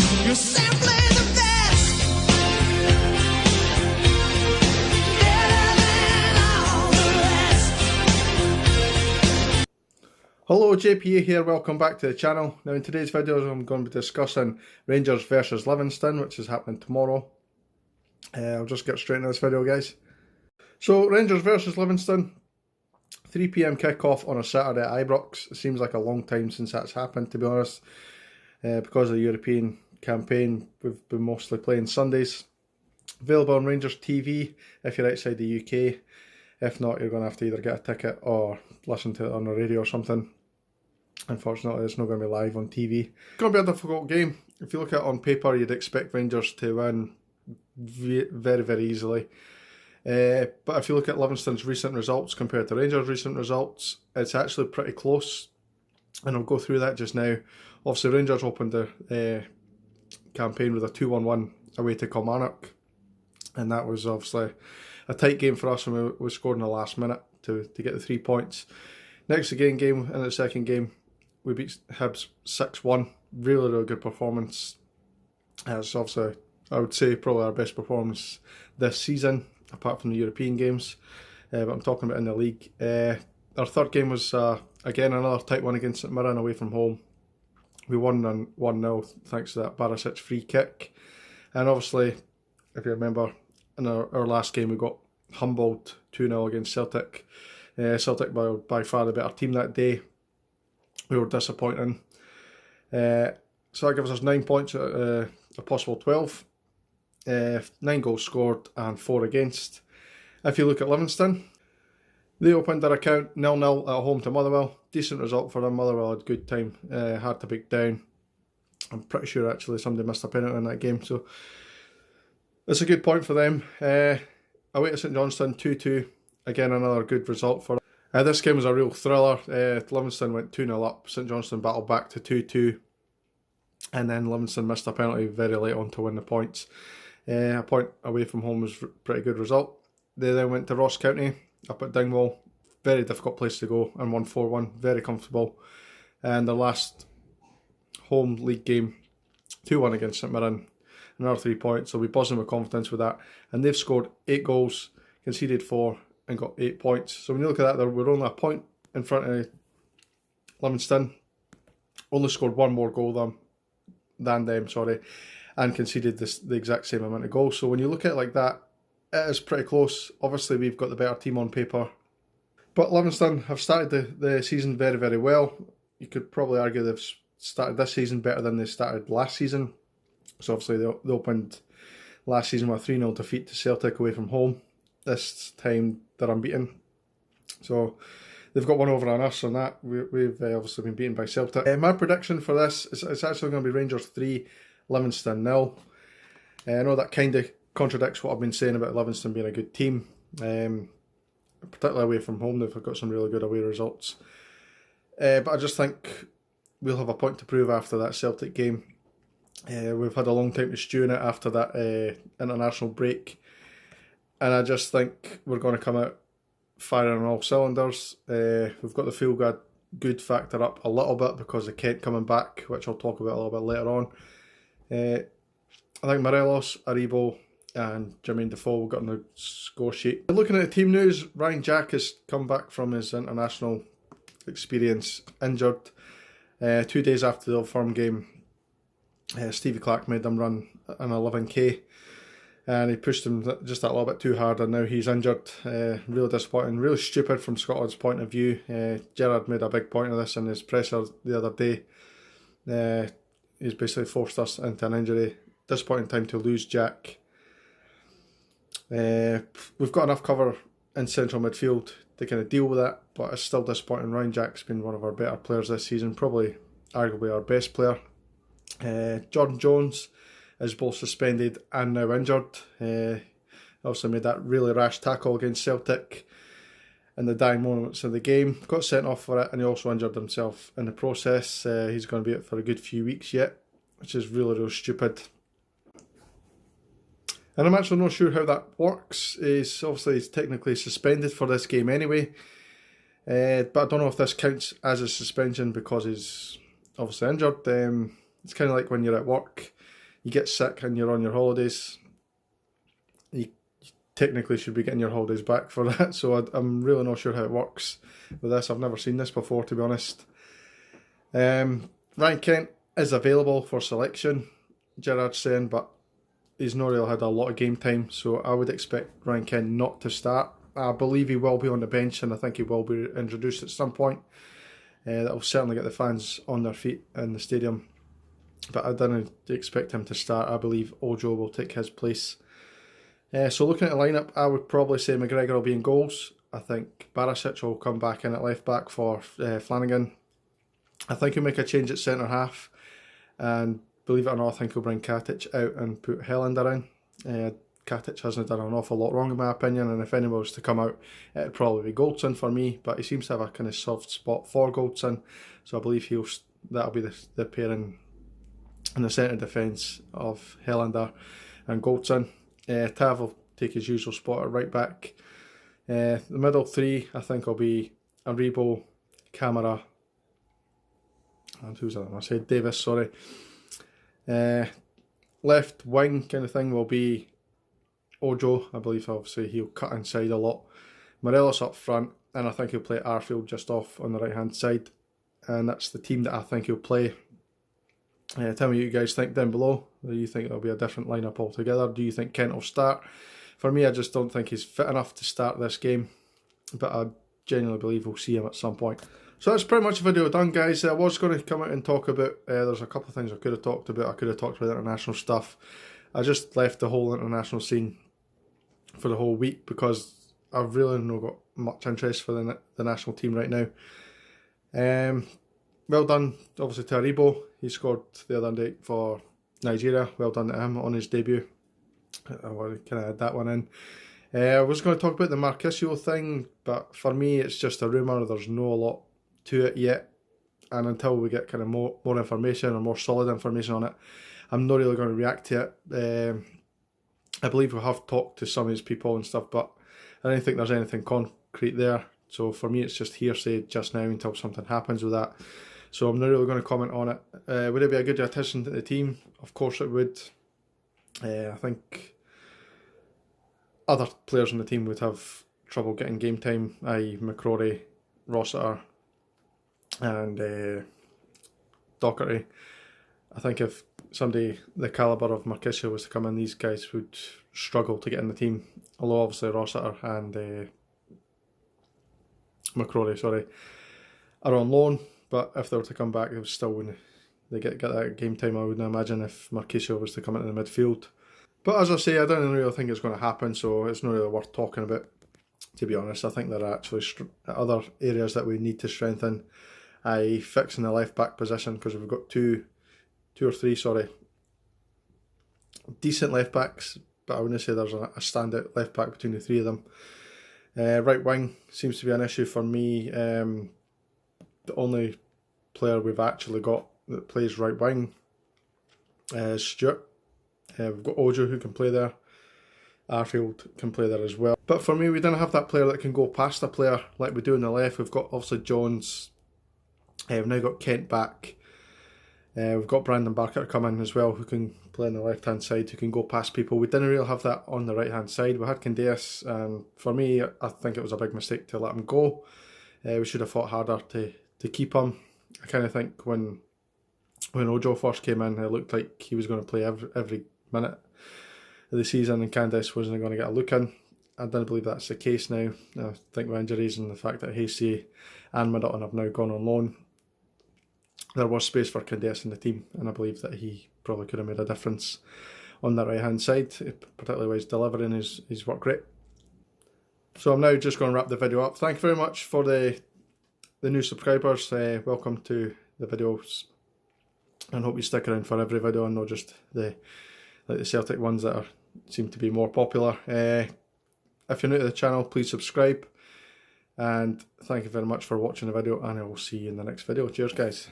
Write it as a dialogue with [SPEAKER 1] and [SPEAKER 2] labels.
[SPEAKER 1] You're simply the best. Better than all the rest.
[SPEAKER 2] Hello, JPA here, welcome back to the channel. Now in today's video I'm going to be discussing Rangers versus Livingston, which is happening tomorrow. I'll just get straight into this video, guys. So Rangers versus Livingston, 3 PM kickoff on a Saturday at Ibrox. It seems like a long time since that's happened, to be honest. Because of the European campaign, we've been mostly playing Sundays. Available on Rangers TV if you're outside the UK. If not, you're going to have to either get a ticket or listen to it on the radio or something. Unfortunately, it's not going to be live on TV. It's going to be a difficult game. If you look at it on paper, you'd expect Rangers to win very, very easily. But if you look at Livingston's recent results compared to Rangers' recent results, it's actually pretty close. And I'll go through that just now. Obviously, Rangers opened the campaign with a 2-1-1 away to Kilmarnock. And that was obviously a tight game for us, and we scored in the last minute to get the 3 points. Next game in the second game, we beat Hibs 6-1. Really, really good performance. It's obviously, I would say, probably our best performance this season, apart from the European games. But I'm talking about in the league. Our third game was, again, another tight one against St Mirren away from home. We won 1-0 thanks to that Barisic free kick. And obviously, if you remember, in our last game we got humbled 2-0 against Celtic. Celtic were by far the better team that day. We were disappointing. So that gives us 9 points out of a possible 12. 9 goals scored and 4 against. If you look at Livingston, they opened their account 0-0 at home to Motherwell. Decent result for them. Motherwell had a good time. Hard to break down. I'm pretty sure actually somebody missed a penalty in that game. So it's a good point for them. Away to St Johnstone 2-2. Again, another good result for them. This game was a real thriller. Livingston went 2-0 up. St Johnstone battled back to 2-2. And then Livingston missed a penalty very late on to win the points. A point away from home was a pretty good result. They then went to Ross County up at Dingwall. Very difficult place to go, and won 4-1. Very comfortable. And the last home league game, 2-1 against St Mirren. Another 3 points. So we're buzzing with confidence with that. And they've scored 8 goals, conceded 4, and got 8 points. So when you look at that, we're only a point in front of Livingston. Only scored 1 more goal than them, and conceded the exact same amount of goals. So when you look at it like that, it is pretty close. Obviously, we've got the better team on paper. But Livingston have started the season very, very well. You could probably argue they've started this season better than they started last season. So obviously they opened last season with a 3-0 defeat to Celtic away from home. This time they're unbeaten. So they've got one over on us on that. We've obviously been beaten by Celtic. My prediction for this is it's actually going to be Rangers 3, Livingston 0. I know that kind of contradicts what I've been saying about Livingston being a good team. Particularly away from home, they've got some really good away results. But I just think we'll have a point to prove after that Celtic game. We've had a long time to stew in it after that international break. And I just think we're going to come out firing on all cylinders. We've got the feel-good factor up a little bit because of Kent coming back, which I'll talk about a little bit later on. I think Morelos, Aribo and Jermaine Defoe got on the score sheet. Looking at the team news, Ryan Jack has come back from his international experience injured. 2 days after the Old Firm game, Stevie Clark made them run an 11k. And he pushed him just that little bit too hard, and now he's injured. Really disappointing, really stupid from Scotland's point of view. Gerrard made a big point of this in his presser the other day. He's basically forced us into an injury. Disappointing time to lose Jack. We've got enough cover in central midfield to kind of deal with that, but it's still disappointing. Ryan Jack's been one of our better players this season, probably arguably our best player. Jordan Jones is both suspended and now injured. Also made that really rash tackle against Celtic in the dying moments of the game. Got sent off for it, and he also injured himself in the process. He's going to be out for a good few weeks yet, which is really, really stupid. And I'm actually not sure how that works. He's technically suspended for this game anyway. But I don't know if this counts as a suspension because he's obviously injured. It's kind of like when you're at work you get sick and you're on your holidays, you technically should be getting your holidays back for that. So I'm really not sure how it works with this. I've never seen this before, to be honest. Ryan Kent is available for selection, Gerard's saying, but he's not really had a lot of game time, so I would expect Ryan Kent not to start. I believe he will be on the bench, and I think he will be introduced at some point. That will certainly get the fans on their feet in the stadium, but I don't expect him to start. I believe Ojo will take his place. So looking at the lineup, I would probably say McGregor will be in goals. I think Barisic will come back in at left back for Flanagan. I think he'll make a change at centre half, and believe it or not, I think he'll bring Katic out and put Helander in. Katic hasn't done an awful lot wrong in my opinion, and if anyone was to come out, it'd probably be Goldson for me, but he seems to have a kind of soft spot for Goldson, so I believe that'll be the pairing in the centre defence of Helander and Goldson. Tav will take his usual spot at right back. The middle three, I think, will be Aribo, Camara, and who's that? I said Davis, sorry. Left wing kind of thing will be Ojo. I believe obviously he'll cut inside a lot. Morelos up front, and I think he'll play Arfield just off on the right hand side. And that's the team that I think he'll play. Tell me what you guys think down below. Do you think it'll be a different lineup altogether? Do you think Kent will start? For me, I just don't think he's fit enough to start this game, but I genuinely believe we'll see him at some point. So that's pretty much the video done, guys. I was going to come out and talk about, there's a couple of things I could have talked about. I could have talked about international stuff. I just left the whole international scene for the whole week because I've really not got much interest for the national team right now. Well done, obviously, to Aribo. He scored the other day for Nigeria. Well done to him on his debut. I want to kind of add that one in. I was going to talk about the Marchisio thing, but for me, it's just a rumour. There's no lot to it yet, and until we get kind of more information or more solid information on it, I'm not really going to react to it. I believe we have talked to some of these people and stuff, but I don't think there's anything concrete there. So for me, it's just hearsay just now until something happens with that. So I'm not really going to comment on it. Would it be a good addition to the team? Of course it would. I think other players on the team would have trouble getting game time, i.e. McCrory, Rossiter and Docherty. I think if somebody the calibre of Marchisio was to come in, these guys would struggle to get in the team. Although obviously Rossiter and McCrory, are on loan, but if they were to come back, they still wouldn't. They get that game time, I wouldn't imagine, if Marchisio was to come into the midfield. But as I say, I don't really think it's going to happen, so it's not really worth talking about, to be honest. I think there are actually other areas that we need to strengthen, i.e. fixing the left back position, because we've got two or three decent left backs, but I wouldn't say there's a standout left back between the three of them. Right wing seems to be an issue for me. The only player we've actually got that plays right wing is Stewart. We've got Ojo who can play there. Arfield can play there as well. But for me, we didn't have that player that can go past a player like we do on the left. We've got obviously Jones. We've now got Kent back. We've got Brandon Barker coming as well, who can play on the left hand side, who can go past people. We didn't really have that on the right hand side. We had Candeas, and for me, I think it was a big mistake to let him go. We should have fought harder to keep him. I kind of think when Ojo first came in, it looked like he was going to play every minute of the season, and Candice wasn't going to get a look in. I don't believe that's the case now. I think with injuries and the fact that Hasty and Middleton have now gone on loan, there was space for Candice in the team, and I believe that he probably could have made a difference on that right hand side, particularly with his delivering his work rate. So I'm now just going to wrap the video up. Thank you very much for the new subscribers. Welcome to the videos, and hope you stick around for every video and not just the Celtic ones that seem to be more popular. If you're new to the channel, please subscribe, and thank you very much for watching the video, and I will see you in the next video. Cheers, guys.